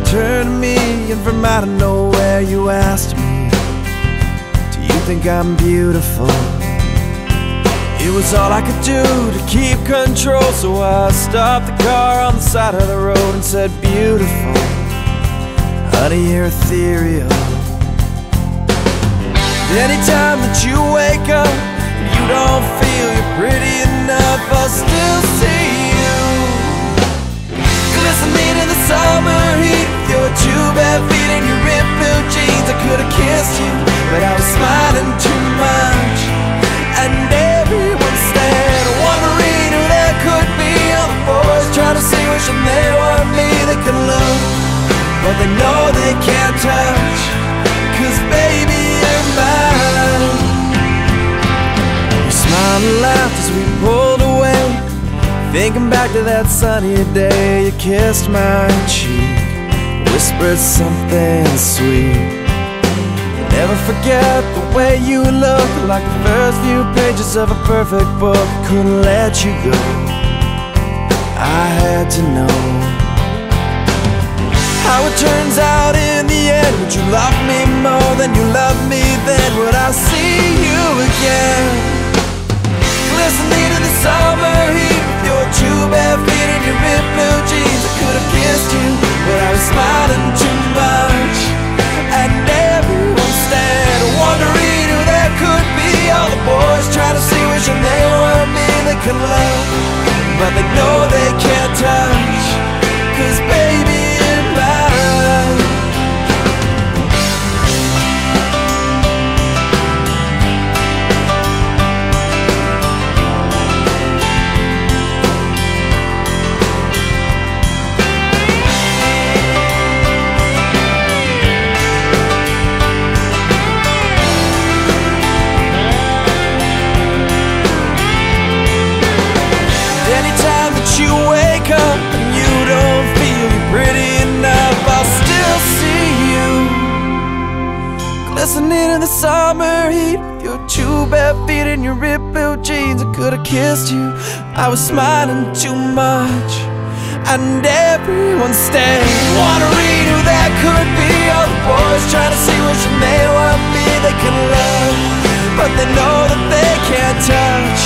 turned to me, and from out of nowhere you asked me, do you think I'm beautiful? It was all I could do to keep control, so I stopped the car on the side of the road and said, beautiful, honey, you're ethereal. Anytime that you wake up and you don't feel you're pretty enough, I'll still see you glistening in the summer heat with your two bare feet and your ripped jeans. I could have kissed you, but I was smiling too much, and everyone stared, wondering who there could be. All the boys trying to see which one they want me. They can look, but they know they can't touch, 'cause baby, you're mine. You smiled and laughed as we pulled away, thinking back to that sunny day. You kissed my cheek, whispered something sweet. Never forget the way you looked, like the first few pages of a perfect book. Couldn't let you go, I had to know how it turns out in the end. Would you love me more than you loved me then? Would I see you again, glistening in the summer heat with your two bare feet and your ripped blue jeans? I could have kissed you, but I was smiling too much, and everyone stared, wondering who there could be. All the boys trying to see which one they want me. They can love, but they know they can't touch, 'cause baby, you're mine. You wake up and you don't feel you're pretty enough, I'll still see you glistening in the summer heat with your two bare feet and your ripped blue jeans. I could have kissed you, I was smiling too much, and everyone stared, wondering who that could be. All the boys trying to see which one they want me. They can love, but they know that they can't touch,